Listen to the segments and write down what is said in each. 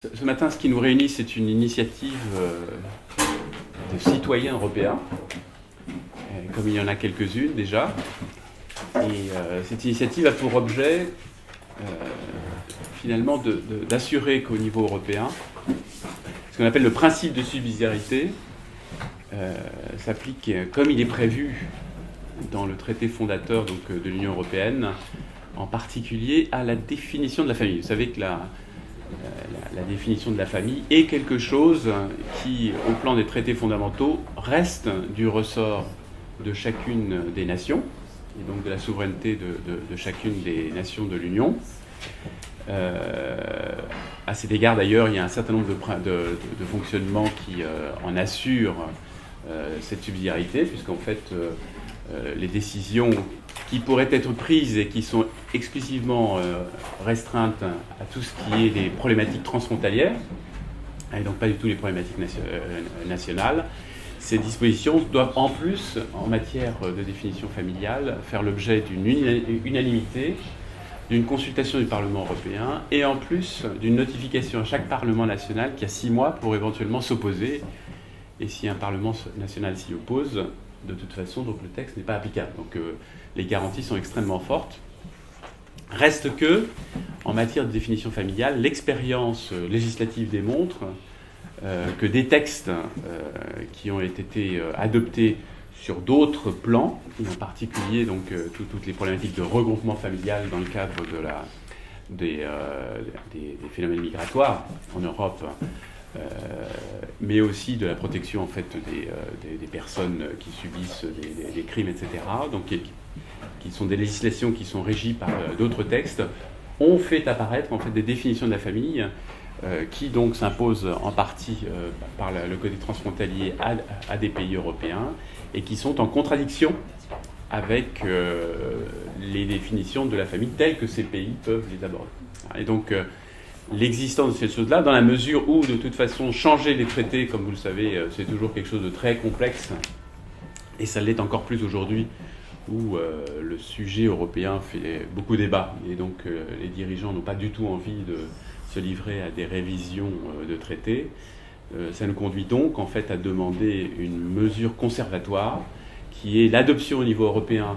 Ce matin, ce qui nous réunit, c'est une initiative de citoyens européens, comme il y en a quelques-unes déjà. Et cette initiative a pour objet, finalement, d'assurer qu'au niveau européen, ce qu'on appelle le principe de subsidiarité s'applique comme il est prévu dans le traité fondateur de l'Union européenne, en particulier à la définition de la famille. Vous savez que la définition de la famille est quelque chose qui, au plan des traités fondamentaux, reste du ressort de chacune des nations, et donc de la souveraineté de chacune des nations de l'Union. À cet égard, d'ailleurs, il y a un certain nombre de fonctionnements qui en assurent cette subsidiarité, puisqu'en fait, les décisions qui pourraient être prises et qui sont exclusivement restreintes à tout ce qui est les problématiques transfrontalières, et donc pas du tout les problématiques nationales, ces dispositions doivent en plus, en matière de définition familiale, faire l'objet d'une unanimité, d'une consultation du Parlement européen, et en plus d'une notification à chaque Parlement national qui a 6 mois pour éventuellement s'opposer, et si un Parlement national s'y oppose, de toute façon, donc le texte n'est pas applicable. Donc les garanties sont extrêmement fortes. Reste que, en matière de définition familiale, l'expérience législative démontre que des textes qui ont été adoptés sur d'autres plans, et en particulier donc, toutes les problématiques de regroupement familial dans le cadre des phénomènes migratoires en Europe, mais aussi de la protection en fait des personnes qui subissent des crimes, etc. Donc, qui sont des législations qui sont régies par d'autres textes, ont fait apparaître en fait des définitions de la famille qui donc s'imposent en partie par le côté transfrontalier à des pays européens et qui sont en contradiction avec les définitions de la famille telles que ces pays peuvent les aborder. Et donc l'existence de ces choses-là, dans la mesure où, de toute façon, changer les traités, comme vous le savez, c'est toujours quelque chose de très complexe, et ça l'est encore plus aujourd'hui, où le sujet européen fait beaucoup débat, et donc les dirigeants n'ont pas du tout envie de se livrer à des révisions de traités. Ça nous conduit donc, en fait, à demander une mesure conservatoire, qui est l'adoption au niveau européen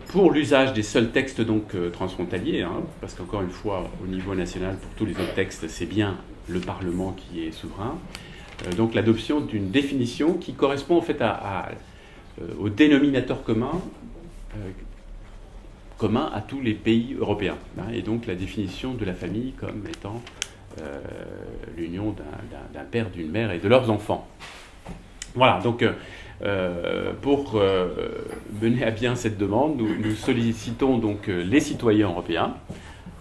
pour l'usage des seuls textes donc transfrontaliers, parce qu'encore une fois, au niveau national, pour tous les autres textes, c'est bien le Parlement qui est souverain. Donc l'adoption d'une définition qui correspond en fait au dénominateur commun à tous les pays européens. Et donc la définition de la famille comme étant l'union d'un père, d'une mère et de leurs enfants. Voilà, donc pour mener à bien cette demande, nous sollicitons donc les citoyens européens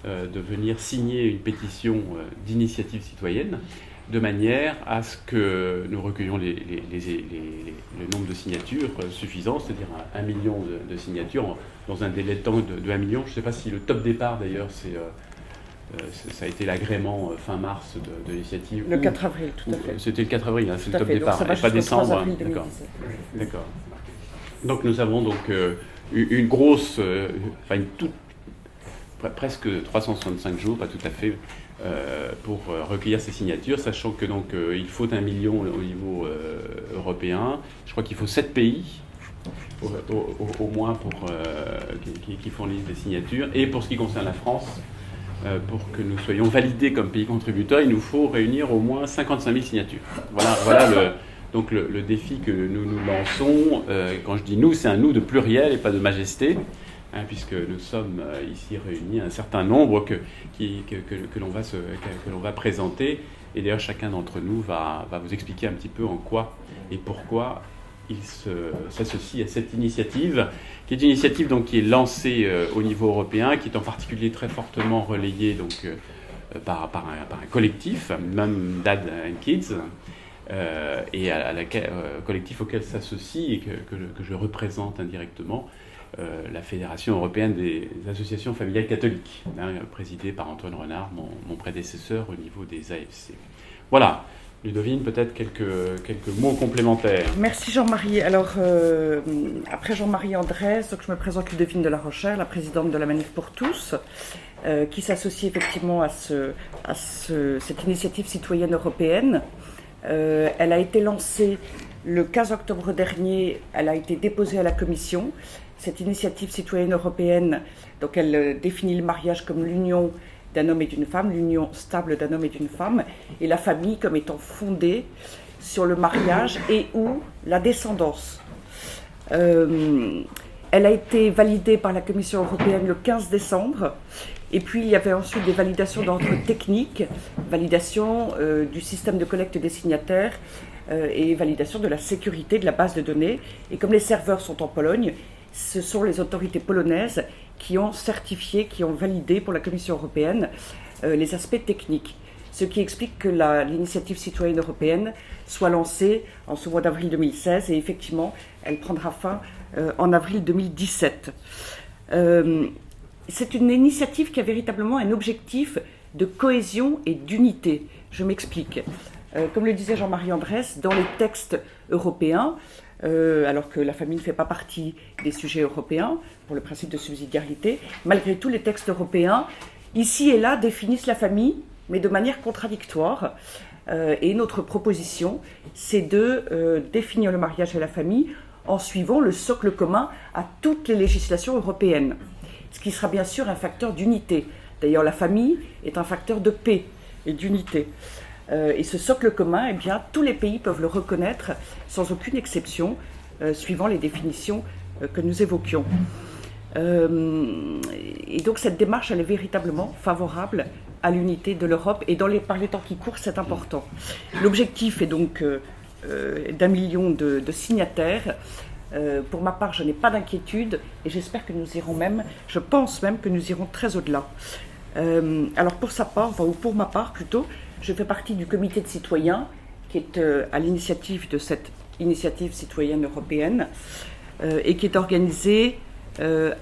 de venir signer une pétition d'initiative citoyenne, de manière à ce que nous recueillions le nombre de signatures suffisant, c'est-à-dire 1 million de signatures dans un délai de temps de 1 million. Je ne sais pas si le top départ d'ailleurs ça a été l'agrément fin mars de l'initiative. Le 4 avril, tout à fait. C'était le 4 avril, c'est le top départ, et pas décembre. D'accord. Donc nous avons donc une grosse, presque 365 jours, pas tout à fait, pour recueillir ces signatures, sachant que donc il faut 1 million au niveau européen. Je crois qu'il faut 7 pays au moins qui fournissent des signatures. Et pour ce qui concerne la France, pour que nous soyons validés comme pays contributeur, il nous faut réunir au moins 55 000 signatures. Voilà le défi que nous nous lançons. Quand je dis nous, c'est un nous de pluriel et pas de majesté, puisque nous sommes ici réunis un certain nombre que l'on va présenter. Et d'ailleurs, chacun d'entre nous va vous expliquer un petit peu en quoi et pourquoi il s'associe à cette initiative, qui est une initiative donc, qui est lancée au niveau européen, qui est en particulier très fortement relayée donc, par un collectif, Mom, Dad and Kids, et collectif auquel s'associe et que je représente indirectement la Fédération européenne des associations familiales catholiques, présidée par Antoine Renard, mon prédécesseur au niveau des AFC. Voilà. Ludovine, peut-être quelques mots complémentaires. Merci Jean-Marie. Alors, après Jean-Marie Andrès, donc je me présente Ludovine de la Rochère, la présidente de la Manif pour tous, qui s'associe effectivement à cette initiative citoyenne européenne. Elle a été lancée le 15 octobre dernier, elle a été déposée à la Commission. Cette initiative citoyenne européenne, donc elle définit le mariage comme l'union d'un homme et d'une femme, l'union stable d'un homme et d'une femme, et la famille comme étant fondée sur le mariage et ou la descendance. Elle a été validée par la Commission européenne le 15 décembre, et puis il y avait ensuite des validations d'ordre technique, validation du système de collecte des signataires et validation de la sécurité de la base de données. Et comme les serveurs sont en Pologne, ce sont les autorités polonaises qui ont certifié, qui ont validé pour la Commission européenne les aspects techniques. Ce qui explique que l'initiative citoyenne européenne soit lancée en ce mois d'avril 2016 et effectivement, elle prendra fin en avril 2017. C'est une initiative qui a véritablement un objectif de cohésion et d'unité. Je m'explique. Comme le disait Jean-Marie Andrès, dans les textes européens, alors que la famille ne fait pas partie des sujets européens, pour le principe de subsidiarité, malgré tout, les textes européens, ici et là, définissent la famille, mais de manière contradictoire. Et notre proposition, c'est de définir le mariage et la famille en suivant le socle commun à toutes les législations européennes, ce qui sera bien sûr un facteur d'unité. D'ailleurs, la famille est un facteur de paix et d'unité. Et ce socle commun, eh bien, tous les pays peuvent le reconnaître sans aucune exception, suivant les définitions que nous évoquions. Et donc cette démarche, elle est véritablement favorable à l'unité de l'Europe, et par les temps qui courent, c'est important. L'objectif est donc d'1 million de signataires. Pour ma part, je n'ai pas d'inquiétude, et j'espère que nous irons même, je pense même que nous irons très au-delà. Alors pour ma part plutôt, je fais partie du comité de citoyens qui est à l'initiative de cette initiative citoyenne européenne et qui est organisée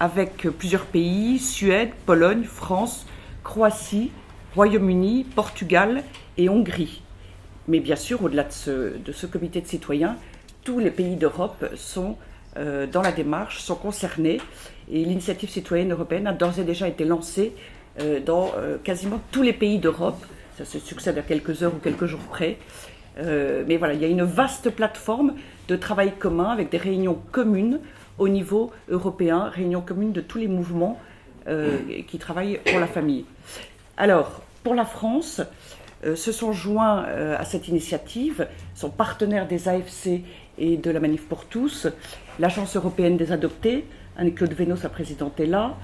avec plusieurs pays, Suède, Pologne, France, Croatie, Royaume-Uni, Portugal et Hongrie. Mais bien sûr, au-delà de ce comité de citoyens, tous les pays d'Europe sont dans la démarche, sont concernés, et l'initiative citoyenne européenne a d'ores et déjà été lancée dans quasiment tous les pays d'Europe. Ça se succède à quelques heures ou quelques jours près. Mais voilà, il y a une vaste plateforme de travail commun avec des réunions communes au niveau européen, réunions communes de tous les mouvements qui travaillent pour la famille. Alors, pour la France, se sont joints à cette initiative, sont partenaires des AFC et de la Manif pour tous, l'Agence européenne des adoptés, Anne-Claude Véno, sa présidente, est là,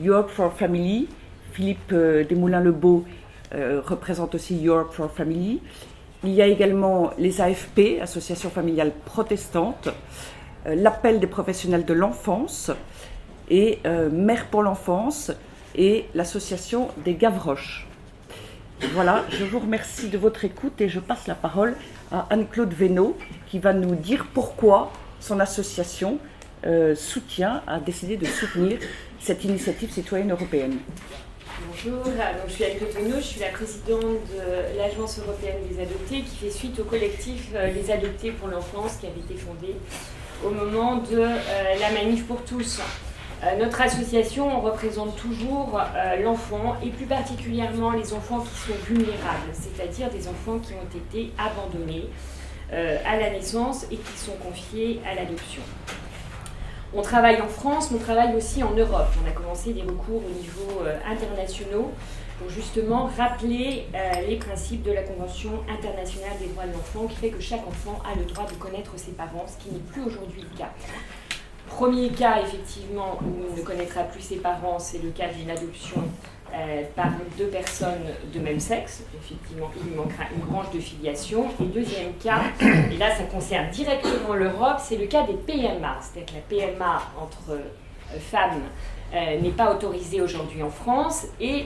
Europe for Family, Philippe Desmoulins-Lebeau représente aussi Europe for Family. Il y a également les AFP, Association familiale protestante, l'appel des professionnels de l'enfance et Mère pour l'enfance et l'association des Gavroches. Voilà, je vous remercie de votre écoute et je passe la parole à Anne-Claude Véno qui va nous dire pourquoi son association a décidé de soutenir cette initiative citoyenne européenne. Bonjour, donc je suis Anne-Claude Véno, je suis la présidente de l'Agence européenne des adoptés qui fait suite au collectif Les Adoptés pour l'enfance qui avait été fondé au moment de la Manif pour tous. Notre association représente toujours l'enfant et plus particulièrement les enfants qui sont vulnérables, c'est-à-dire des enfants qui ont été abandonnés à la naissance et qui sont confiés à l'adoption. On travaille en France, mais on travaille aussi en Europe. On a commencé des recours au niveau internationaux pour justement rappeler les principes de la Convention internationale des droits de l'enfant qui fait que chaque enfant a le droit de connaître ses parents, ce qui n'est plus aujourd'hui le cas. Premier cas, effectivement, où on ne connaîtra plus ses parents, c'est le cas d'une adoption par deux personnes de même sexe. Effectivement, il lui manquera une branche de filiation. Et deuxième cas, et là ça concerne directement l'Europe, c'est le cas des PMA. C'est-à-dire que la PMA entre femmes n'est pas autorisée aujourd'hui en France et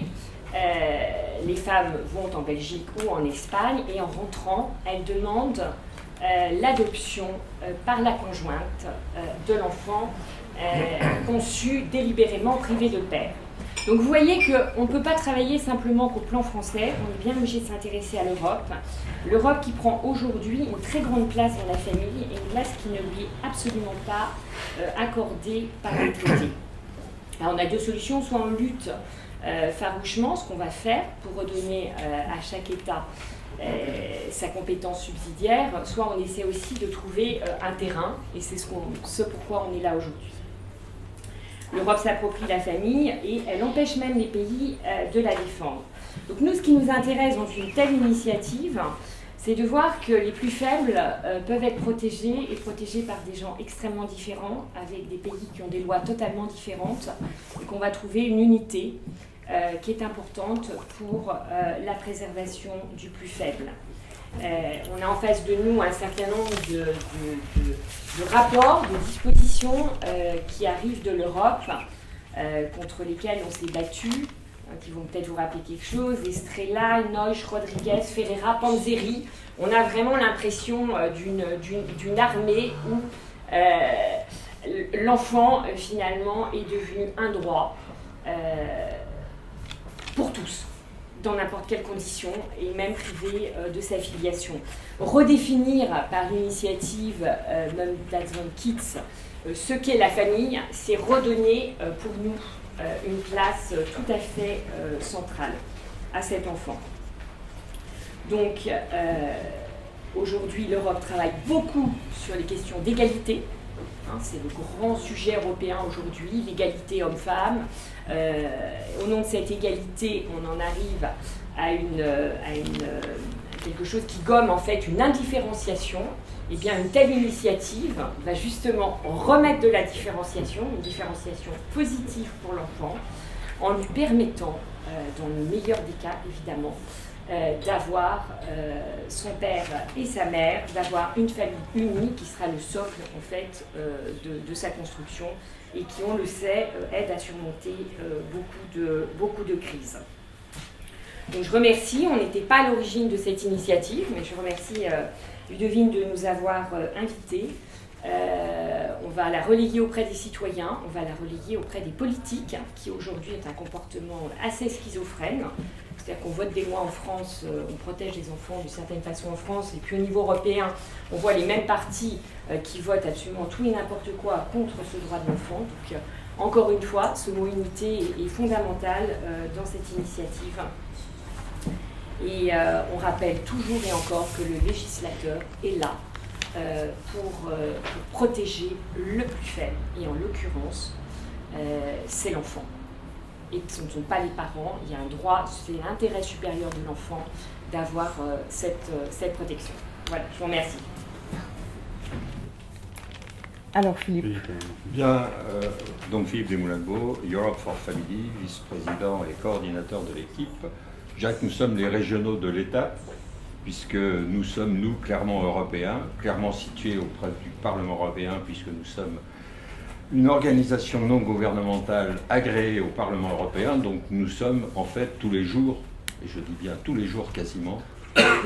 les femmes vont en Belgique ou en Espagne et en rentrant, elles demandent l'adoption par la conjointe de l'enfant conçu délibérément privé de père. Donc vous voyez qu'on ne peut pas travailler simplement qu'au plan français, on est bien obligé de s'intéresser à l'Europe. L'Europe qui prend aujourd'hui une très grande place dans la famille et une place qui ne lui est absolument pas accordée par les traités. Alors on a deux solutions, soit on lutte farouchement, ce qu'on va faire pour redonner à chaque État sa compétence subsidiaire, soit on essaie aussi de trouver un terrain, et c'est ce pourquoi on est là aujourd'hui. L'Europe s'approprie la famille et elle empêche même les pays de la défendre. Donc nous, ce qui nous intéresse dans une telle initiative, c'est de voir que les plus faibles peuvent être protégés et protégés par des gens extrêmement différents, avec des pays qui ont des lois totalement différentes, et qu'on va trouver une unité qui est importante pour la préservation du plus faible. On a en face de nous un certain nombre de rapports, de dispositions qui arrivent de l'Europe, contre lesquelles on s'est battu, qui vont peut-être vous rappeler quelque chose, Estrella, Neusch, Rodriguez, Ferreira, Panzeri. On a vraiment l'impression d'une armée où l'enfant, finalement, est devenu un droit pour tous, dans n'importe quelle condition, et même privé de sa filiation. Redéfinir par l'initiative même d'Adson Kids ce qu'est la famille, c'est redonner pour nous une place tout à fait centrale à cet enfant. Donc aujourd'hui, l'Europe travaille beaucoup sur les questions d'égalité. C'est le grand sujet européen aujourd'hui, l'égalité homme-femme. Au nom de cette égalité, on en arrive à quelque chose qui gomme en fait une indifférenciation. Et bien une telle initiative va justement remettre de la différenciation, une différenciation positive pour l'enfant, en lui permettant, dans le meilleur des cas évidemment, d'avoir son père et sa mère, d'avoir une famille unie qui sera le socle en fait de sa construction et qui, on le sait, aide à surmonter beaucoup de crises. Donc je remercie, on n'était pas à l'origine de cette initiative, mais je remercie Ludovine de nous avoir invités. On va la relayer auprès des citoyens, on va la relayer auprès des politiques, qui aujourd'hui est un comportement assez schizophrène. C'est-à-dire qu'on vote des lois en France, on protège les enfants d'une certaine façon en France, et puis au niveau européen, on voit les mêmes partis qui votent absolument tout et n'importe quoi contre ce droit de l'enfant. Donc encore une fois, ce mot unité est fondamental dans cette initiative. Et on rappelle toujours et encore que le législateur est là pour protéger le plus faible. Et en l'occurrence, c'est l'enfant. Et ce ne sont pas les parents. Il y a un droit, c'est l'intérêt supérieur de l'enfant d'avoir cette protection. Voilà, je vous remercie. Alors Philippe. Bien, donc Philippe Desmoulins-de-Beau, Europe for Family, vice-président et coordinateur de l'équipe. Jacques, nous sommes les régionaux de l'État, puisque nous sommes, nous, clairement européens, clairement situés auprès du Parlement européen, puisque nous sommes une organisation non gouvernementale agréée au Parlement européen. Donc nous sommes en fait tous les jours, et je dis bien tous les jours quasiment,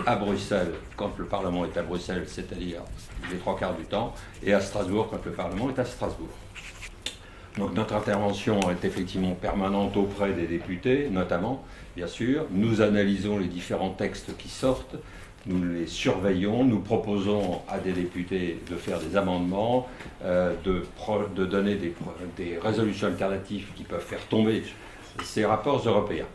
à Bruxelles quand le Parlement est à Bruxelles, c'est-à-dire les 3/4 du temps, et à Strasbourg quand le Parlement est à Strasbourg. Donc notre intervention est effectivement permanente auprès des députés, notamment, bien sûr. Nous analysons les différents textes qui sortent, nous les surveillons, nous proposons à des députés de faire des amendements, de donner des résolutions alternatives qui peuvent faire tomber ces rapports européens.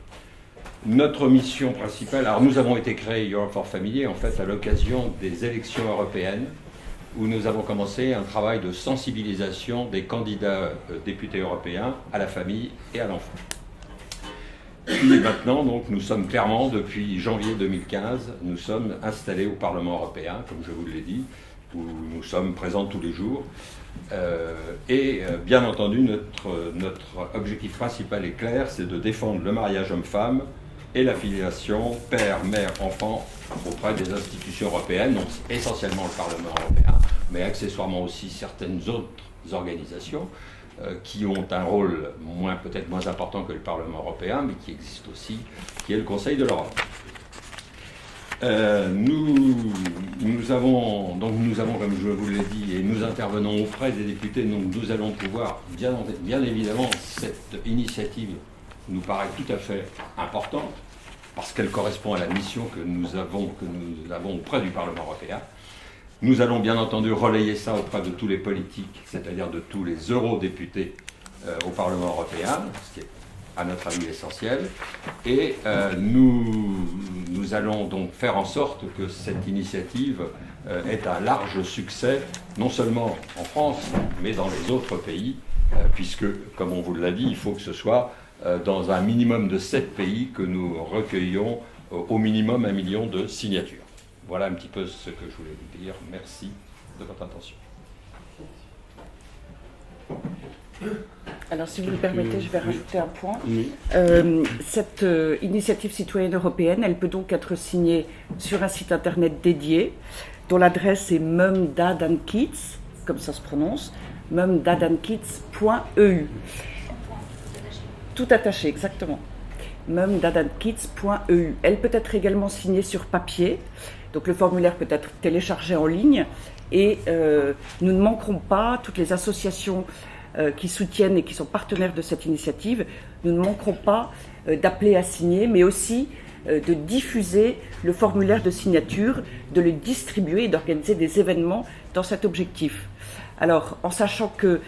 Notre mission principale, alors nous avons été créés Europe for Family en fait à l'occasion des élections européennes, où nous avons commencé un travail de sensibilisation des candidats députés européens à la famille et à l'enfant. Et maintenant, donc, nous sommes clairement, depuis janvier 2015, nous sommes installés au Parlement européen, comme je vous l'ai dit, où nous sommes présents tous les jours. Bien entendu, notre objectif principal est clair, c'est de défendre le mariage homme-femme et la filiation père, mère, enfant auprès des institutions européennes, donc essentiellement le Parlement européen, mais accessoirement aussi certaines autres organisations qui ont un rôle peut-être moins important que le Parlement européen, mais qui existe aussi, qui est le Conseil de l'Europe. Nous avons, comme je vous l'ai dit, et nous intervenons auprès des députés, donc nous allons pouvoir, bien évidemment, cette initiative nous paraît tout à fait importante, parce qu'elle correspond à la mission que nous avons auprès du Parlement européen. Nous allons bien entendu relayer ça auprès de tous les politiques, c'est-à-dire de tous les eurodéputés au Parlement européen, ce qui est à notre avis essentiel. Et nous allons donc faire en sorte que cette initiative ait un large succès, non seulement en France, mais dans les autres pays, puisque, comme on vous l'a dit, il faut que ce soit dans un minimum de 7 pays que nous recueillons au minimum 1 million de signatures. Voilà un petit peu ce que je voulais vous dire. Merci de votre attention. Alors, si vous le permettez, je vais rajouter un point. Oui. Cette initiative citoyenne européenne, elle peut donc être signée sur un site internet dédié, dont l'adresse est mumdadankits, comme ça se prononce, mumdadankits.eu. Tout attaché, exactement. mumdadankits.eu. Elle peut être également signée sur papier, donc le formulaire peut être téléchargé en ligne, et nous ne manquerons pas, toutes les associations qui soutiennent et qui sont partenaires de cette initiative, nous ne manquerons pas d'appeler à signer, mais aussi de diffuser le formulaire de signature, de le distribuer et d'organiser des événements dans cet objectif. Alors, en sachant que,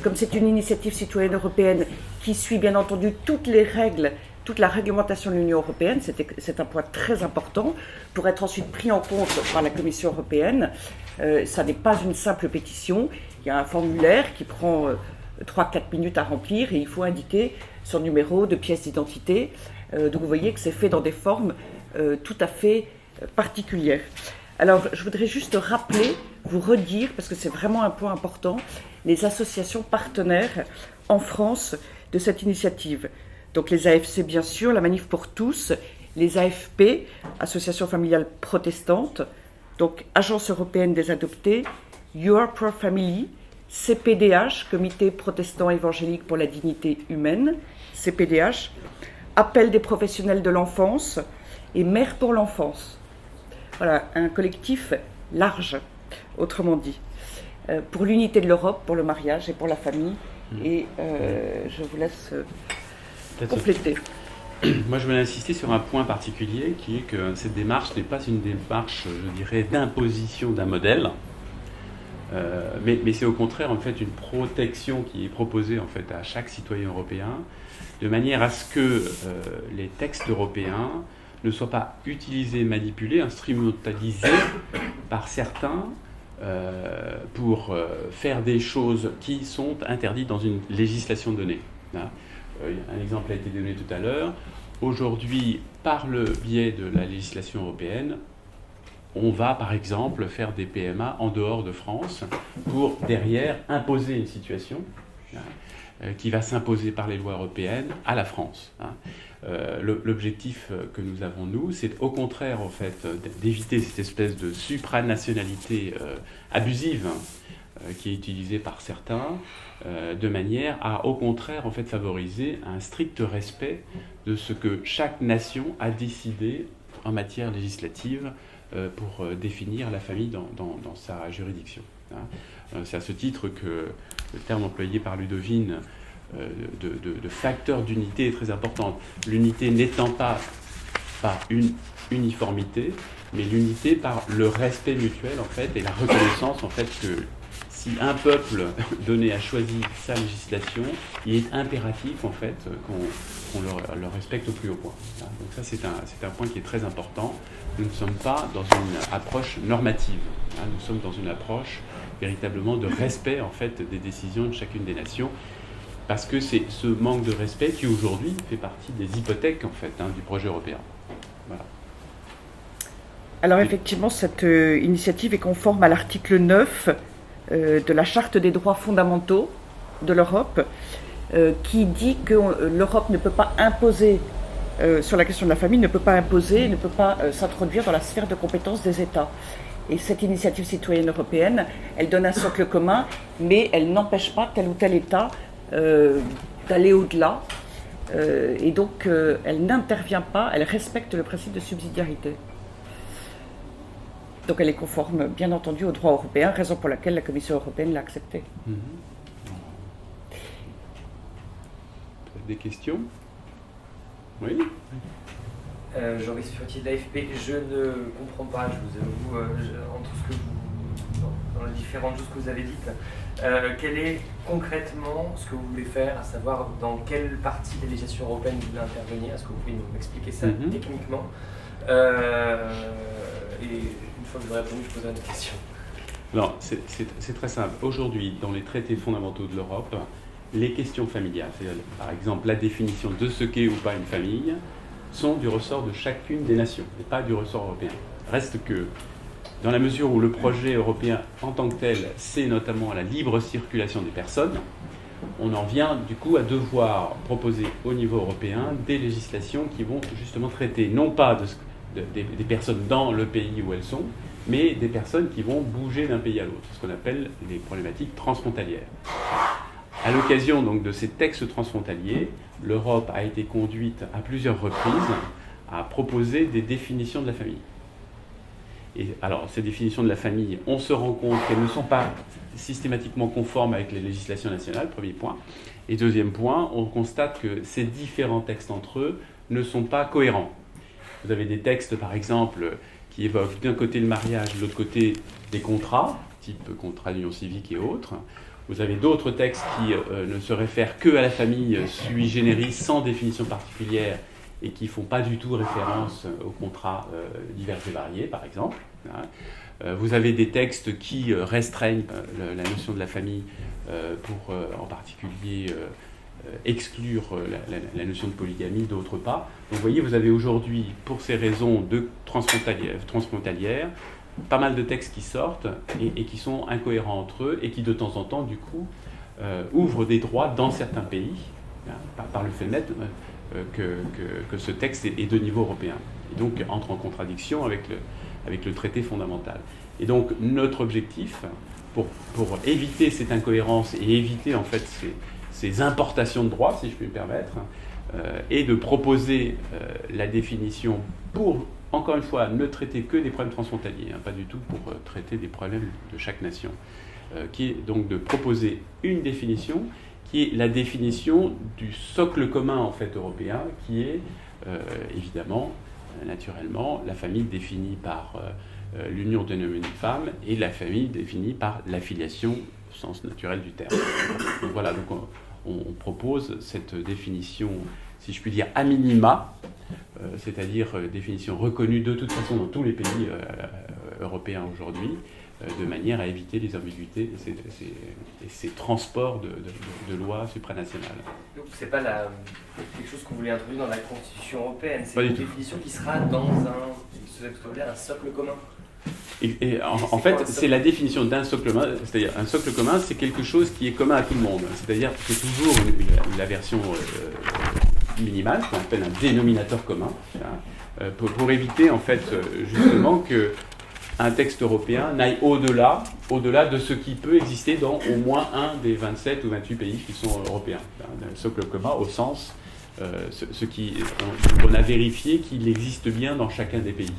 comme c'est une initiative citoyenne européenne qui suit bien entendu toutes les règles, toute la réglementation de l'Union européenne, c'est un point très important, pour être ensuite pris en compte par la Commission européenne. Ça n'est pas une simple pétition, il y a un formulaire qui prend 3-4 minutes à remplir et il faut indiquer son numéro de pièce d'identité. Donc vous voyez que c'est fait dans des formes tout à fait particulières. Alors je voudrais juste rappeler, vous redire, parce que c'est vraiment un point important, les associations partenaires en France de cette initiative. Donc les AFC bien sûr, la Manif pour tous, les AFP, Association familiale protestante, donc Agence européenne des adoptés, Your Pro Family, CPDH, Comité protestant évangélique pour la dignité humaine, CPDH, Appel des professionnels de l'enfance et Mère pour l'enfance. Voilà, un collectif large, autrement dit, pour l'unité de l'Europe, pour le mariage et pour la famille. Et je vous laisse compléter. Moi, je voulais insister sur un point particulier, qui est que cette démarche n'est pas une démarche, je dirais, d'imposition d'un modèle, mais c'est au contraire en fait une protection qui est proposée en fait à chaque citoyen européen, de manière à ce que les textes européens ne soient pas utilisés, manipulés, instrumentalisés par certains pour faire des choses qui sont interdites dans une législation donnée. Un exemple a été donné tout à l'heure. Aujourd'hui, par le biais de la législation européenne, on va par exemple faire des PMA en dehors de France pour derrière imposer une situation qui va s'imposer par les lois européennes à la France. L'objectif que nous avons, nous, c'est au contraire en fait, d'éviter cette espèce de supranationalité abusive qui est utilisée par certains, de manière à, au contraire, en fait, favoriser un strict respect de ce que chaque nation a décidé en matière législative pour définir la famille dans sa juridiction. C'est à ce titre que le terme employé par Ludovine de facteur d'unité est très important. L'unité n'étant pas par une uniformité, mais l'unité par le respect mutuel, en fait, et la reconnaissance, en fait, que si un peuple donné a choisi sa législation, il est impératif en fait qu'on le respecte au plus haut point. Donc ça c'est un point qui est très important. Nous ne sommes pas dans une approche normative. Nous sommes dans une approche véritablement de respect en fait des décisions de chacune des nations, parce que c'est ce manque de respect qui aujourd'hui fait partie des hypothèques en fait du projet européen. Voilà. Alors effectivement, cette initiative est conforme à l'article 9 de la Charte des droits fondamentaux de l'Europe, qui dit que l'Europe ne peut pas imposer, sur la question de la famille, ne peut pas imposer, ne peut pas s'introduire dans la sphère de compétences des États. Et cette initiative citoyenne européenne, elle donne un socle commun, mais elle n'empêche pas tel ou tel État d'aller au-delà. Et donc, elle n'intervient pas, elle respecte le principe de subsidiarité. Donc elle est conforme, bien entendu, au droit européen, raison pour laquelle la Commission européenne l'a acceptée. Des questions ? Oui. Joris Furtier de l'AFP, je ne comprends pas, je vous avoue, entre ce que vous, dans les différentes choses que vous avez dites, quel est concrètement ce que vous voulez faire, à savoir dans quelle partie de la législation européenne vous voulez intervenir? Est-ce que vous pouvez nous expliquer ça techniquement? Et une fois que vous avez répondu, je poserai une question. Non, c'est très simple. Aujourd'hui, dans les traités fondamentaux de l'Europe, les questions familiales, c'est-à-dire par exemple la définition de ce qu'est ou pas une famille, sont du ressort de chacune des nations, et pas du ressort européen. Reste que, dans la mesure où le projet européen en tant que tel, c'est notamment la libre circulation des personnes, on en vient du coup à devoir proposer au niveau européen des législations qui vont justement traiter non pas des personnes dans le pays où elles sont, mais des personnes qui vont bouger d'un pays à l'autre, ce qu'on appelle les problématiques transfrontalières. À l'occasion donc de ces textes transfrontaliers, l'Europe a été conduite à plusieurs reprises à proposer des définitions de la famille. Et alors, ces définitions de la famille, on se rend compte qu'elles ne sont pas systématiquement conformes avec les législations nationales, premier point. Et deuxième point, on constate que ces différents textes entre eux ne sont pas cohérents. Vous avez des textes, par exemple, qui évoquent d'un côté le mariage, de l'autre côté des contrats, type contrat d'union civique et autres. Vous avez d'autres textes qui ne se réfèrent que à la famille sui generis, sans définition particulière, et qui ne font pas du tout référence aux contrats divers et variés, par exemple. Vous avez des textes qui restreignent la notion de la famille pour, en particulier, exclure la notion de polygamie, d'autres pas. Donc vous voyez, vous avez aujourd'hui, pour ces raisons transfrontalières, pas mal de textes qui sortent et qui sont incohérents entre eux et qui, de temps en temps, du coup, ouvrent des droits dans certains pays, par le fait net que ce texte est de niveau européen. Et donc, entre en contradiction avec le traité fondamental. Et donc, notre objectif, pour éviter cette incohérence et éviter, en fait, ces importations de droits, si je puis me permettre, est de proposer la définition pour, encore une fois, ne traiter que des problèmes transfrontaliers, pas du tout pour traiter des problèmes de chaque nation, qui est donc de proposer une définition qui est la définition du socle commun en fait européen, qui est évidemment, naturellement, la famille définie par l'union d'un homme et d'une femme et la famille définie par l'affiliation au sens naturel du terme. Donc voilà, donc on propose cette définition, si je puis dire, a minima, c'est-à-dire définition reconnue de toute façon dans tous les pays européens aujourd'hui, de manière à éviter les ambiguïtés et ces transports de lois supranationales. Donc c'est pas quelque chose que vous voulez introduire dans la Constitution européenne, c'est pas une définition qui sera dans un socle commun. Et en fait, c'est la définition d'un socle commun, c'est-à-dire un socle commun, c'est quelque chose qui est commun à tout le monde. C'est-à-dire que c'est toujours la version minimale, qu'on appelle un dénominateur commun, pour éviter en fait justement que un texte européen n'aille au-delà de ce qui peut exister dans au moins un des 27 ou 28 pays qui sont européens. Un socle commun au sens, on a vérifié qu'il existe bien dans chacun des pays.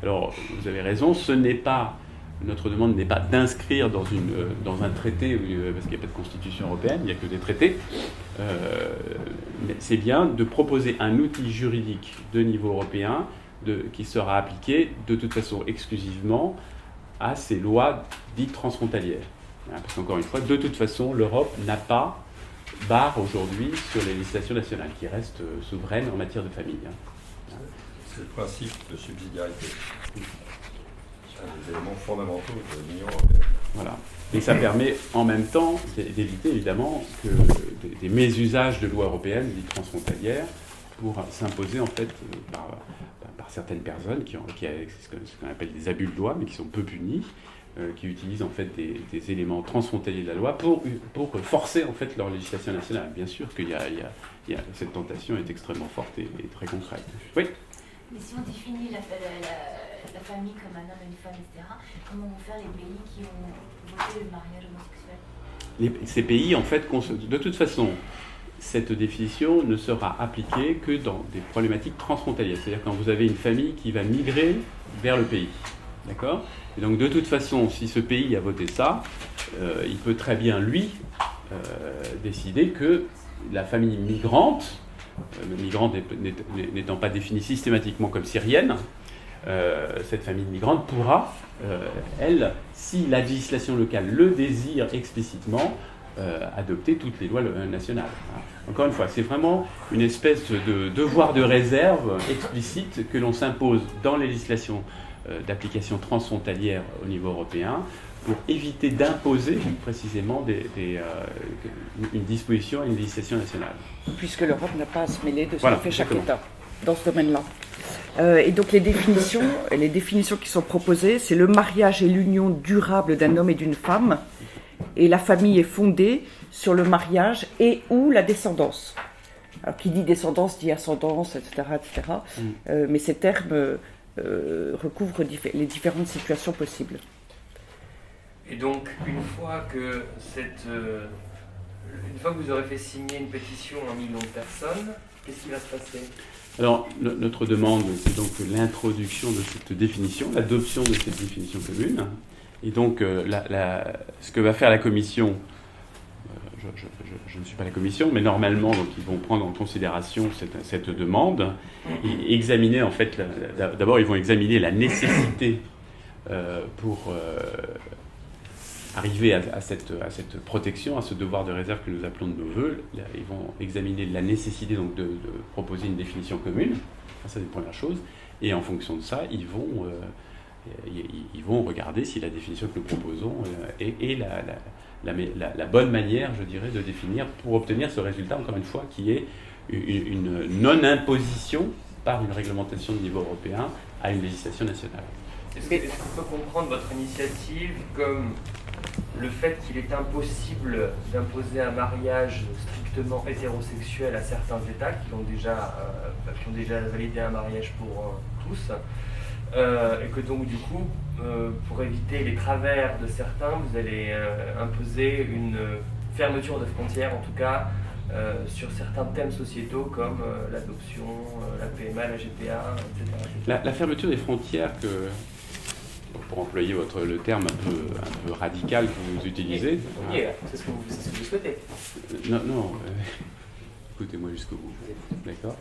Alors, vous avez raison, notre demande n'est pas d'inscrire dans un traité, parce qu'il n'y a pas de constitution européenne, il n'y a que des traités, mais c'est bien de proposer un outil juridique de niveau européen qui sera appliqué de toute façon exclusivement à ces lois dites transfrontalières. Parce qu'encore une fois, de toute façon, l'Europe n'a pas barre aujourd'hui sur les législations nationales, qui restent souveraines en matière de famille. C'est le principe de subsidiarité. C'est un des éléments fondamentaux de l'Union européenne. Voilà. Et ça permet en même temps d'éviter évidemment que des mésusages de lois européennes dites transfrontalières pour s'imposer en fait par certaines personnes qui ont ce qu'on appelle des abus de loi, mais qui sont peu punis, qui utilisent en fait des éléments transfrontaliers de la loi pour forcer en fait leur législation nationale. Bien sûr qu'il y a cette tentation est extrêmement forte et très concrète. Oui. Mais si on définit la famille comme un homme et une femme, etc., comment vont faire les pays qui ont voté le mariage homosexuel? Ces pays, en fait, de toute façon, cette définition ne sera appliquée que dans des problématiques transfrontalières. C'est-à-dire quand vous avez une famille qui va migrer vers le pays. D'accord ? Et donc, de toute façon, si ce pays a voté ça, il peut très bien, lui, décider que la famille migrante migrante n'étant pas définie systématiquement comme syrienne, cette famille migrante pourra, elle, si la législation locale le désire explicitement, adopter toutes les lois nationales. Encore une fois, c'est vraiment une espèce de devoir de réserve explicite que l'on s'impose dans les législations d'application transfrontalière au niveau européen pour éviter d'imposer précisément une disposition à une législation nationale. Puisque l'Europe n'a pas à se mêler de ce Voilà, que fait chaque exactement. État dans ce domaine-là. Et donc les définitions qui sont proposées, c'est le mariage et l'union durable d'un homme et d'une femme, et la famille est fondée sur le mariage et ou la descendance. Alors qui dit descendance dit ascendance, etc. Mais ces termes recouvrent les différentes situations possibles. Et donc, une fois que vous aurez fait signer une pétition à 1 million de personnes, qu'est-ce qui va se passer? Alors, notre demande, c'est donc l'introduction de cette définition, l'adoption de cette définition commune. Et donc, ce que va faire la Commission, je ne suis pas la Commission, mais normalement, donc, ils vont prendre en considération cette demande et examiner, en fait, d'abord, ils vont examiner la nécessité pour arriver à cette protection, à ce devoir de réserve que nous appelons de nos voeux. Ils vont examiner la nécessité donc, de proposer une définition commune. Ça, c'est la première chose. Et en fonction de ça, ils vont regarder si la définition que nous proposons est la bonne manière, je dirais, de définir pour obtenir ce résultat, encore une fois, qui est une non-imposition par une réglementation de niveau européen à une législation nationale. Est-ce qu'on peut comprendre votre initiative comme le fait qu'il est impossible d'imposer un mariage strictement hétérosexuel à certains États qui ont déjà validé un mariage pour tous, et que donc du coup, pour éviter les travers de certains, vous allez imposer une fermeture de frontières, en tout cas sur certains thèmes sociétaux comme l'adoption, la PMA, la GPA, etc. La fermeture des frontières pour employer le terme un peu radical que vous utilisez. C'est ce que vous souhaitez. Non, écoutez-moi jusqu'au bout. D'accord.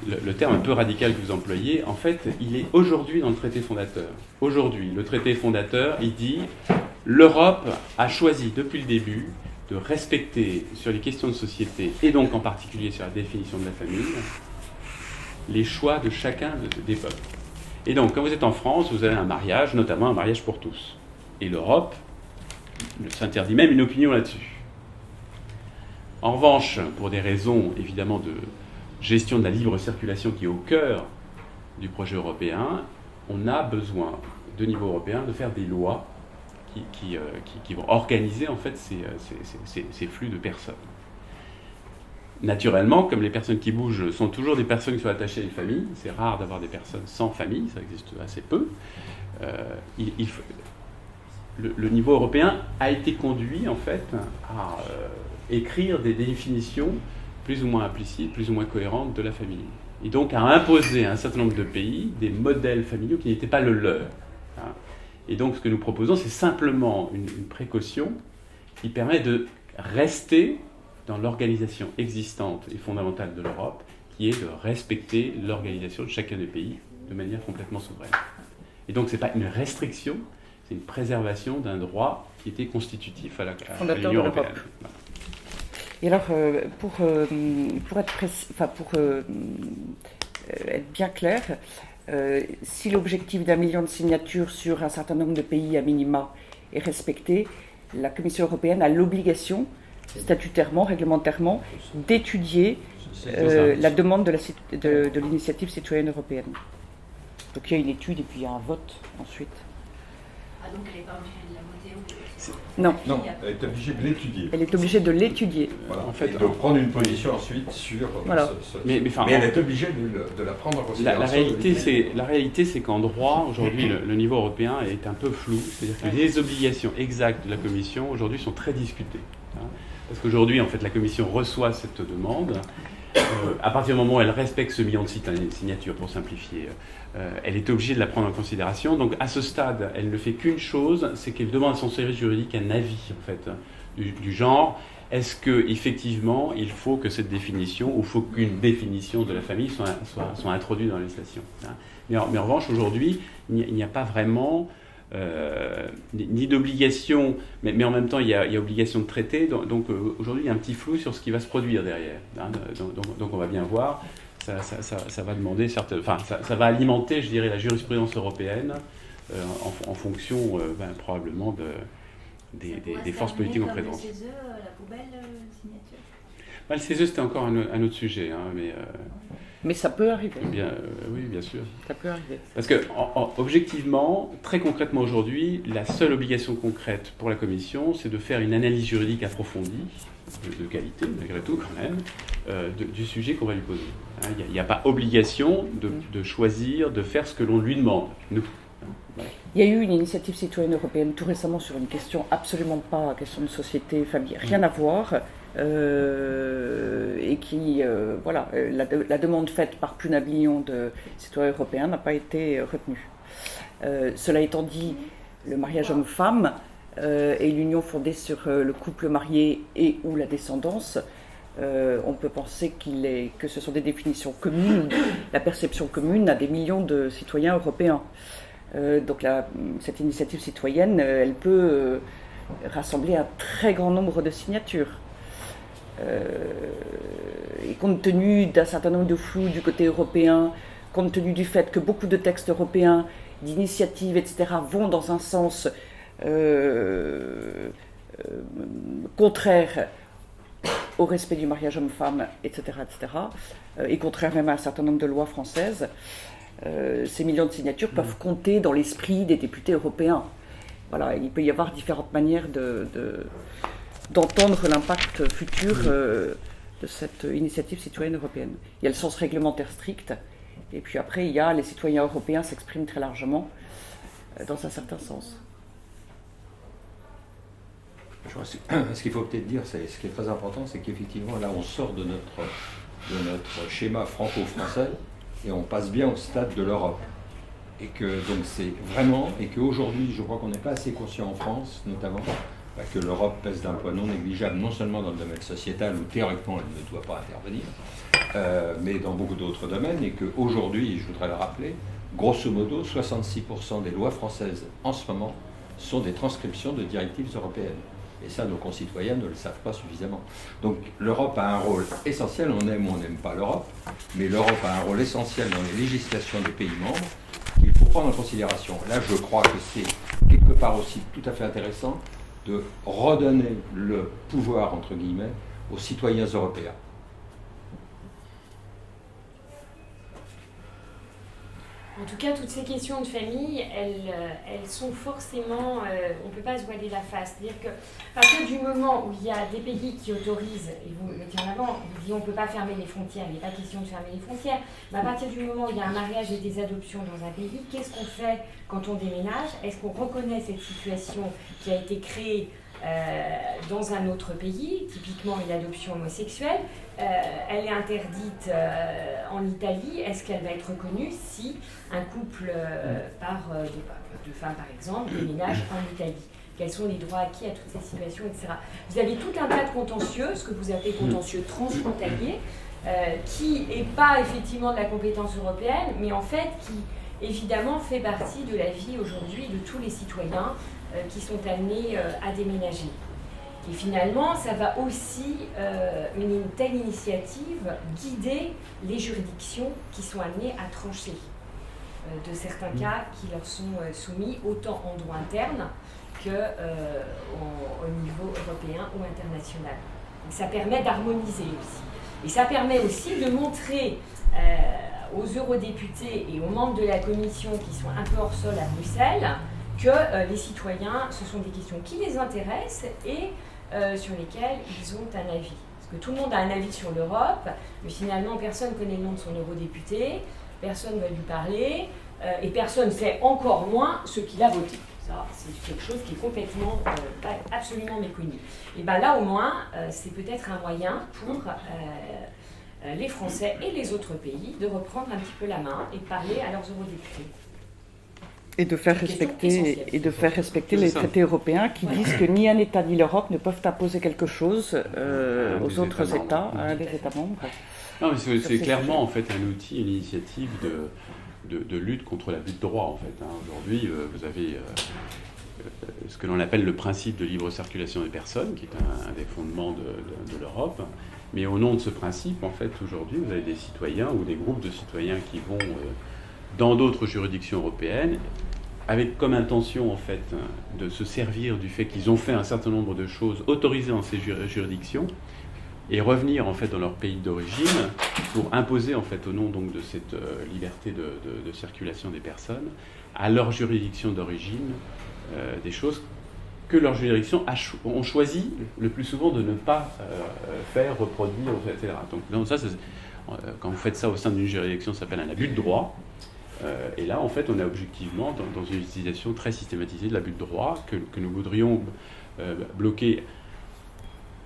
Le terme un peu radical que vous employez, en fait, il est aujourd'hui dans le traité fondateur. Aujourd'hui, le traité fondateur, il dit l'Europe a choisi depuis le début de respecter sur les questions de société, et donc en particulier sur la définition de la famille, les choix de chacun des peuples. Et donc, quand vous êtes en France, vous avez un mariage, notamment un mariage pour tous. Et l'Europe s'interdit même une opinion là-dessus. En revanche, pour des raisons évidemment de gestion de la libre circulation qui est au cœur du projet européen, on a besoin, de niveau européen, de faire des lois qui vont organiser en fait ces flux de personnes. Naturellement, comme les personnes qui bougent sont toujours des personnes qui sont attachées à une famille, c'est rare d'avoir des personnes sans famille, ça existe assez peu, le niveau européen a été conduit en fait à écrire des définitions plus ou moins implicites, plus ou moins cohérentes de la famille. Et donc à imposer à un certain nombre de pays des modèles familiaux qui n'étaient pas le leur. Hein. Et donc ce que nous proposons, c'est simplement une précaution qui permet de rester dans l'organisation existante et fondamentale de l'Europe, qui est de respecter l'organisation de chacun des pays de manière complètement souveraine. Et donc ce n'est pas une restriction, c'est une préservation d'un droit qui était constitutif à l'Union européenne. Voilà. Et alors, pour être bien clair, si l'objectif d'1 million de signatures sur un certain nombre de pays à minima est respecté, la Commission européenne a l'obligation, statutairement, réglementairement, d'étudier la demande de l'initiative citoyenne européenne. Donc il y a une étude et puis il y a un vote ensuite. Ah, donc elle n'est pas obligée de la voter ou Non. Non, elle est obligée de l'étudier. Elle est obligée de l'étudier. Voilà. En fait, et de prendre une position ensuite sur Voilà. Mais elle est obligée de la prendre en considération. La réalité, c'est qu'en droit, aujourd'hui, le niveau européen est un peu flou. C'est-à-dire que les obligations exactes de la Commission, aujourd'hui, sont très discutées. Hein. Parce qu'aujourd'hui, en fait, la Commission reçoit cette demande. À partir du moment où elle respecte ce million de signatures, pour simplifier, elle est obligée de la prendre en considération. Donc, à ce stade, elle ne fait qu'une chose, c'est qu'elle demande à son service juridique un avis, en fait, du genre, est-ce qu'effectivement, il faut que cette définition, ou faut qu'une définition de la famille soit introduite dans la législation, hein. Mais en revanche, aujourd'hui, il n'y a pas vraiment ni d'obligation, mais en même temps, il y a obligation de traiter. Donc aujourd'hui, il y a un petit flou sur ce qui va se produire derrière, hein. Donc on va bien voir. Ça va demander ça va alimenter, je dirais, la jurisprudence européenne en fonction probablement des forces politiques en présence. Le CESE, la poubelle, signature. Le CESE, c'était encore un autre sujet, hein, Mais ça peut arriver. Oui, bien sûr. Ça peut arriver. Parce que, objectivement, très concrètement aujourd'hui, la seule obligation concrète pour la Commission, c'est de faire une analyse juridique approfondie, de qualité, malgré tout, quand même, du sujet qu'on va lui poser. Hein, il n'y a pas obligation de choisir, de faire ce que l'on lui demande, nous. Voilà. Il y a eu une initiative citoyenne européenne tout récemment sur une question absolument pas, question de société, famille, rien à voir. Et qui, la demande faite par plus d'un million de citoyens européens n'a pas été retenue. Cela étant dit, le mariage homme-femme et l'union fondée sur le couple marié et ou la descendance, on peut penser que ce sont des définitions communes, la perception commune à des millions de citoyens européens. Donc cette initiative citoyenne, elle peut rassembler un très grand nombre de signatures. Et compte tenu d'un certain nombre de flous du côté européen, compte tenu du fait que beaucoup de textes européens, d'initiatives, etc., vont dans un sens contraire au respect du mariage homme-femme, etc., et contraire même à un certain nombre de lois françaises, ces millions de signatures peuvent compter dans l'esprit des députés européens. Voilà, il peut y avoir différentes manières d'entendre l'impact futur de cette initiative citoyenne européenne. Il y a le sens réglementaire strict, et puis après, il y a les citoyens européens s'expriment très largement dans un certain sens. Je crois que ce qu'il faut peut-être dire, ce qui est très important, c'est qu'effectivement, là, on sort de notre schéma franco-français et on passe bien au stade de l'Europe. Et que donc c'est vraiment, et qu'aujourd'hui, je crois qu'on n'est pas assez conscient en France, notamment, que l'Europe pèse d'un poids non négligeable, non seulement dans le domaine sociétal, où théoriquement elle ne doit pas intervenir, mais dans beaucoup d'autres domaines, et qu'aujourd'hui, je voudrais le rappeler, grosso modo, 66% des lois françaises en ce moment sont des transcriptions de directives européennes. Et ça, nos concitoyens ne le savent pas suffisamment. Donc l'Europe a un rôle essentiel, on aime ou on n'aime pas l'Europe, mais l'Europe a un rôle essentiel dans les législations des pays membres qu'il faut prendre en considération. Là, je crois que c'est quelque part aussi tout à fait intéressant de redonner le pouvoir, entre guillemets, aux citoyens européens. En tout cas, toutes ces questions de famille, elles sont forcément... on ne peut pas se voiler la face. C'est-à-dire qu'à partir du moment où il y a des pays qui autorisent, et vous le mettez en avant, vous dites on ne peut pas fermer les frontières, il n'est pas question de fermer les frontières, mais à partir du moment où il y a un mariage et des adoptions dans un pays, qu'est-ce qu'on fait quand on déménage? Est-ce qu'on reconnaît cette situation qui a été créée dans un autre pays, typiquement une adoption homosexuelle, elle est interdite en Italie, est-ce qu'elle va être reconnue si un couple de femmes par exemple déménage en Italie? Quels sont les droits acquis à toutes ces situations, etc. Vous avez tout un tas de contentieux, ce que vous appelez contentieux transfrontaliers, qui n'est pas effectivement de la compétence européenne, mais en fait qui évidemment fait partie de la vie aujourd'hui de tous les citoyens qui sont amenés à déménager. Et finalement, ça va aussi, une telle initiative, guider les juridictions qui sont amenées à trancher de certains cas qui leur sont soumis, autant en droit interne qu'au niveau européen ou international. Donc ça permet d'harmoniser aussi. Et ça permet aussi de montrer aux eurodéputés et aux membres de la Commission qui sont un peu hors sol à Bruxelles que les citoyens, ce sont des questions qui les intéressent et sur lesquelles ils ont un avis. Parce que tout le monde a un avis sur l'Europe, mais finalement personne ne connaît le nom de son eurodéputé, personne ne va lui parler, et personne ne sait encore moins ce qu'il a voté. Ça, c'est quelque chose qui est complètement, absolument méconnu. Et bien là, au moins, c'est peut-être un moyen pour les Français et les autres pays de reprendre un petit peu la main et de parler à leurs eurodéputés. Et de faire respecter les traités européens qui disent que ni un État ni l'Europe ne peuvent imposer quelque chose aux autres États, à des États membres. Non, mais c'est clairement en fait un outil, une initiative de lutte contre l'abus de droit en fait. Aujourd'hui, vous avez ce que l'on appelle le principe de libre circulation des personnes, qui est un des fondements de l'Europe. Mais au nom de ce principe, en fait, aujourd'hui, vous avez des citoyens ou des groupes de citoyens qui vont dans d'autres juridictions européennes, avec comme intention, en fait, de se servir du fait qu'ils ont fait un certain nombre de choses autorisées dans ces juridictions, et revenir, en fait, dans leur pays d'origine pour imposer, en fait, au nom donc de cette liberté de circulation des personnes, à leur juridiction d'origine, des choses que leur juridiction ont choisi le plus souvent de ne pas faire, reproduire, etc. Donc ça, quand vous faites ça au sein d'une juridiction, ça s'appelle un abus de droit. Et là, en fait, on est objectivement dans une utilisation très systématisée de l'abus de droit que nous voudrions bloquer.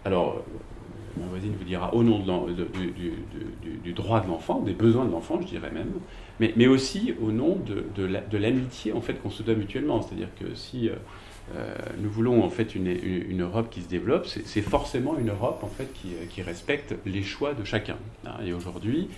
Alors, ma voisine vous dira au nom du droit de l'enfant, des besoins de l'enfant, je dirais même, mais aussi au nom de l'amitié en fait qu'on se doit mutuellement. C'est-à-dire que si nous voulons en fait une Europe qui se développe, c'est forcément une Europe en fait qui respecte les choix de chacun. Et aujourd'hui,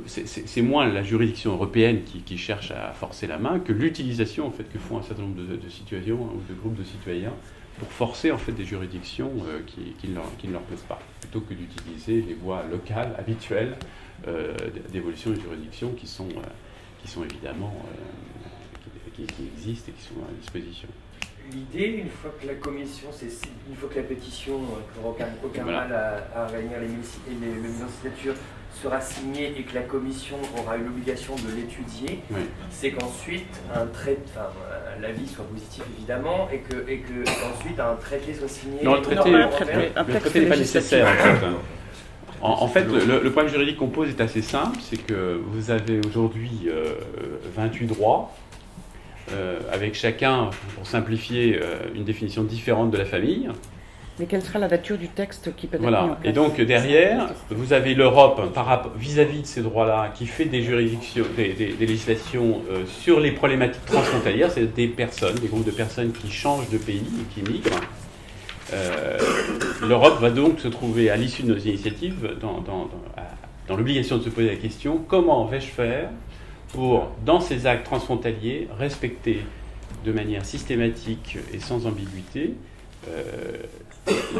c'est moins la juridiction européenne qui cherche à forcer la main que l'utilisation en fait que font un certain nombre de situations ou de groupes de citoyens pour forcer en fait des juridictions qui ne leur plaisent pas, plutôt que d'utiliser les voies locales habituelles d'évolution des juridictions qui sont évidemment qui existent et qui sont à disposition. L'idée, une fois que la commission, une fois que la pétition, pour aucun mal à réunir les millions de signatures, sera signée et que la commission aura eu l'obligation de l'étudier, oui. C'est qu'ensuite l'avis soit positif évidemment et qu'ensuite un traité soit signé. Non, le traité n'est pas nécessaire en fait. En fait, le problème juridique qu'on pose est assez simple, c'est que vous avez aujourd'hui 28 droits, avec chacun, pour simplifier, une définition différente de la famille. Mais quelle sera la nature du texte qui peut être mis en place ? Et donc derrière, vous avez l'Europe, vis-à-vis de ces droits-là, qui fait des juridictions, des législations sur les problématiques transfrontalières, c'est des groupes de personnes qui changent de pays et qui migrent. L'Europe va donc se trouver, à l'issue de nos initiatives, dans l'obligation de se poser la question, comment vais-je faire pour, dans ces actes transfrontaliers, respecter de manière systématique et sans ambiguïté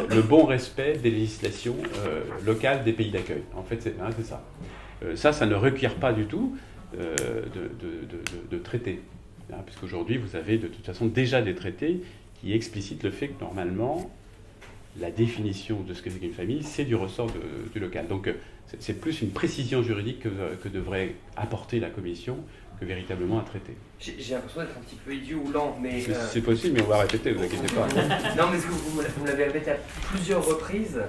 le bon respect des législations locales des pays d'accueil. En fait, c'est ça. Ça ne requiert pas du tout de traité. Puisqu'aujourd'hui, vous avez de toute façon déjà des traités qui explicitent le fait que normalement, la définition de ce que c'est qu'une famille, c'est du ressort du local. Donc, c'est plus une précision juridique que devrait apporter la Commission que véritablement un traité. J'ai l'impression d'être un petit peu idiot ou lent, mais... C'est possible, mais on va répéter, vous inquiétez pas. Non, mais vous l'avez répété à plusieurs reprises.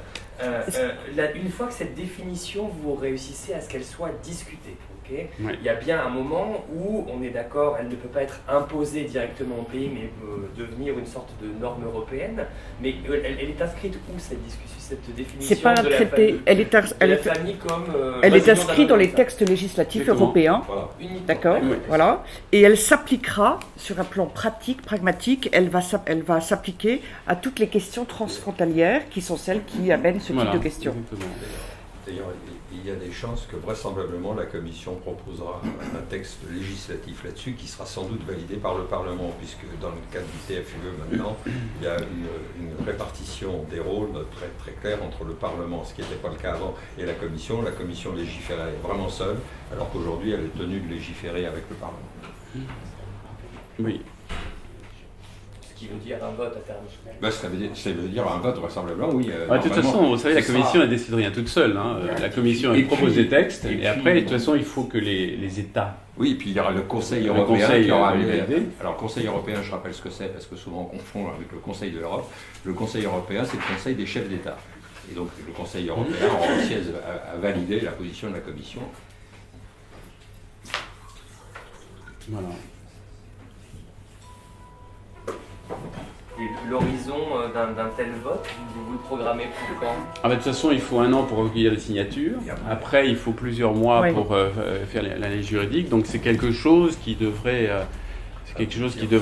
Une fois que cette définition, vous réussissez à ce qu'elle soit discutée. Okay, oui. Il y a bien un moment où on est d'accord, elle ne peut pas être imposée directement au pays, mais devenir une sorte de norme européenne. Mais elle est inscrite où cette discussion, cette définition? C'est pas un traité. Elle est inscrite dans les textes législatifs européens. Voilà. D'accord. Oui. Voilà. Et elle s'appliquera sur un plan pratique, pragmatique. Elle va s'appliquer à toutes les questions transfrontalières qui sont celles qui amènent ce type de questions. D'ailleurs, il y a des chances que vraisemblablement la Commission proposera un texte législatif là-dessus qui sera sans doute validé par le Parlement, puisque dans le cadre du TFUE maintenant, il y a une répartition des rôles très, très claire entre le Parlement, ce qui n'était pas le cas avant, et la Commission. La Commission légiférait vraiment seule, alors qu'aujourd'hui elle est tenue de légiférer avec le Parlement. Oui. Ce qui veut dire un vote à terme. Ça veut dire un vote vraisemblablement, oui. De toute façon, vous savez, la Commission ne décide rien toute seule. La Commission elle propose des textes, et après, de toute façon, il faut que les États... Oui, et puis il y aura le Conseil européen qui aura validé. Alors, le Conseil européen, je rappelle ce que c'est, parce que souvent on confond avec le Conseil de l'Europe. Le Conseil européen, c'est le Conseil des chefs d'État. Et donc, le Conseil européen aura aussi à valider la position de la Commission. Voilà. Et l'horizon d'un tel vote, vous le programmez pour quand? De toute façon, il faut 1 an pour recueillir les signatures. Après, il faut plusieurs mois Oui. pour faire l'analyse juridique. Donc, c'est quelque chose qui devrait,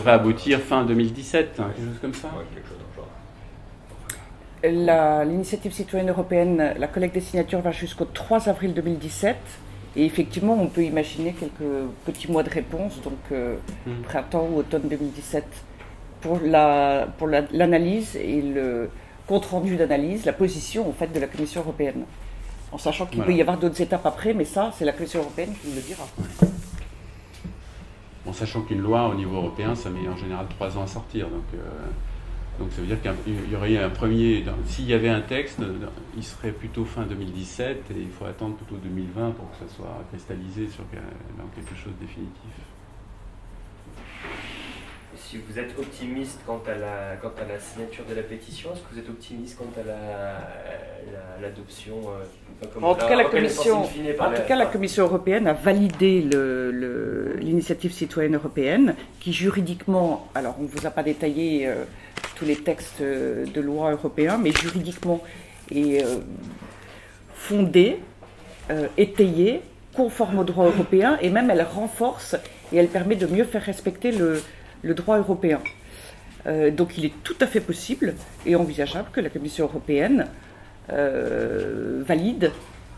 aboutir fin 2017, hein, quelque chose comme ça. Ouais, quelque chose dans le genre. L'initiative citoyenne européenne, la collecte des signatures va jusqu'au 3 avril 2017. Et effectivement, on peut imaginer quelques petits mois de réponse, donc printemps ou automne 2017, pour l'analyse et le compte-rendu d'analyse, la position en fait de la Commission européenne. En sachant qu'il peut y avoir d'autres étapes après, mais ça, c'est la Commission européenne qui nous le dira. En sachant qu'une loi au niveau européen, ça met en général 3 ans à sortir. Donc ça veut dire qu'il y aurait un premier... S'il y avait un texte, il serait plutôt fin 2017 et il faut attendre plutôt 2020 pour que ça soit cristallisé dans quelque chose de définitif. Si vous êtes optimiste quant à la signature de la pétition, est-ce que vous êtes optimiste quant à l'adoption En tout cas, la Commission européenne a validé l'initiative citoyenne européenne, qui juridiquement, alors on ne vous a pas détaillé tous les textes de loi européens, mais juridiquement est fondée, étayée, conforme au droit européen, et même elle renforce et elle permet de mieux faire respecter le droit européen. Donc il est tout à fait possible et envisageable que la Commission européenne valide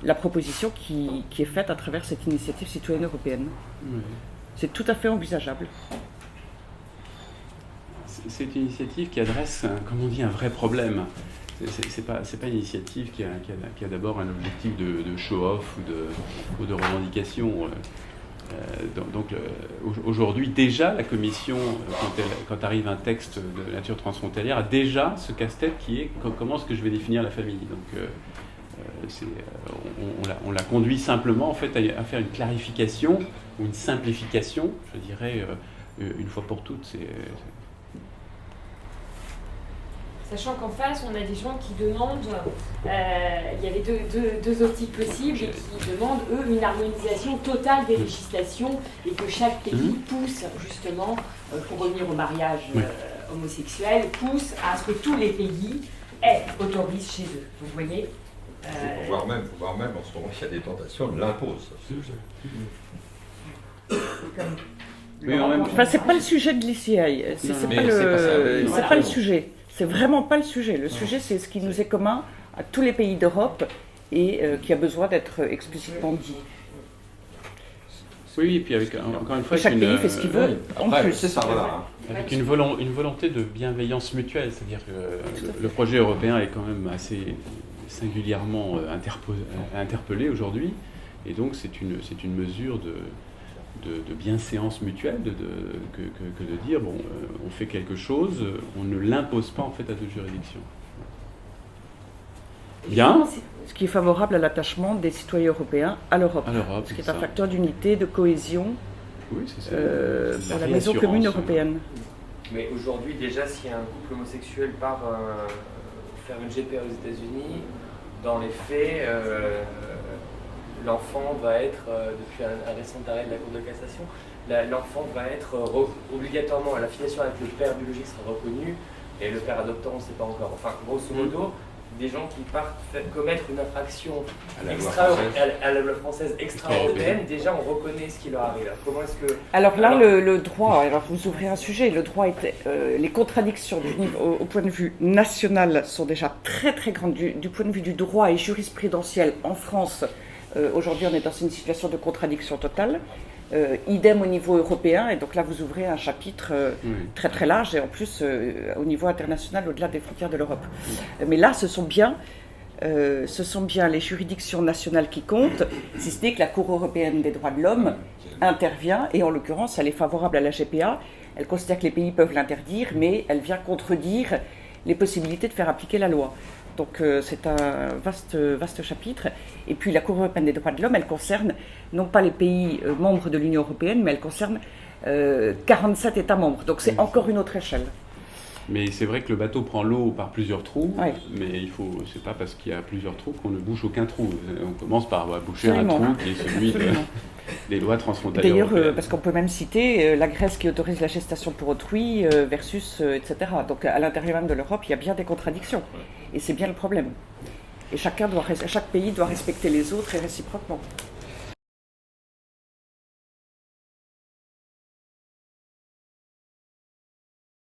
la proposition qui est faite à travers cette initiative citoyenne européenne. Oui. C'est tout à fait envisageable. C'est une initiative qui adresse, comme on dit, un vrai problème. C'est pas une initiative qui a d'abord un objectif de show-off ou de revendication. Donc aujourd'hui, déjà, la Commission, quand arrive un texte de nature transfrontalière, a déjà ce casse-tête qui est comment est-ce que je vais définir la famille. Donc on l'a conduit simplement en fait, à faire une clarification ou une simplification, je dirais, une fois pour toutes. Sachant qu'en face, on a des gens qui demandent, il y avait deux optiques possibles, et qui demandent, eux, une harmonisation totale des législations et que chaque pays pousse, justement, pour revenir au mariage homosexuel, pousse à ce que tous les pays autorisent chez eux. Vous voyez Voire même, en ce moment, il y a des tentations de l'impose. Enfin, c'est pas le sujet de l'ICI. C'est pas le sujet. C'est vraiment pas le sujet. Le sujet, c'est ce qui nous est commun à tous les pays d'Europe et qui a besoin d'être explicitement dit. Oui, et puis encore une fois, chaque pays fait ce qu'il veut. En plus, c'est ça, voilà. Avec une volonté de bienveillance mutuelle, c'est-à-dire que le projet européen est quand même assez singulièrement interpellé aujourd'hui, et donc c'est une mesure de bienséance mutuelle, que de dire, bon, on fait quelque chose, on ne l'impose pas en fait à d'autres juridictions. Bien. Ce qui est favorable à l'attachement des citoyens européens à l'Europe. Ce qui est un facteur d'unité, de cohésion pour la maison commune européenne. Mais aujourd'hui, déjà, si un couple homosexuel part faire une GPA aux États-Unis, dans les faits, l'enfant va être, depuis un récent arrêt de la Cour de cassation, l'enfant va être obligatoirement, la filiation avec le père biologique sera reconnue, et le père adoptant, on ne sait pas encore. Enfin, grosso modo, des gens qui partent commettre une infraction à la loi française extra-européenne, déjà on reconnaît ce qui leur arrive. Comment est-ce que... Alors là, le droit, alors vous ouvrez un sujet, le droit était... les contradictions au point de vue national sont déjà très très grandes. Du point de vue du droit et jurisprudentiel en France, aujourd'hui on est dans une situation de contradiction totale. Idem au niveau européen, et donc là vous ouvrez un chapitre très très large, et en plus au niveau international, au-delà des frontières de l'Europe. Mais là, ce sont bien les juridictions nationales qui comptent, si ce n'est que la Cour européenne des droits de l'homme intervient, et en l'occurrence, elle est favorable à la GPA. Elle considère que les pays peuvent l'interdire, mais elle vient contredire les possibilités de faire appliquer la loi. Donc c'est un vaste chapitre. Et puis la Cour européenne des droits de l'homme, elle concerne non pas les pays membres de l'Union européenne, mais elle concerne 47 États membres. Donc c'est encore une autre échelle. Mais c'est vrai que le bateau prend l'eau par plusieurs trous, Ouais. mais c'est pas parce qu'il y a plusieurs trous qu'on ne bouche aucun trou. On commence par boucher Absolument. un trou qui est celui Absolument. des lois transfrontalières D'ailleurs, européennes. parce qu'on peut même citer la Grèce qui autorise la gestation pour autrui versus etc. Donc à l'intérieur même de l'Europe, il y a bien des contradictions. Et c'est bien le problème. Et chaque pays doit respecter les autres et réciproquement.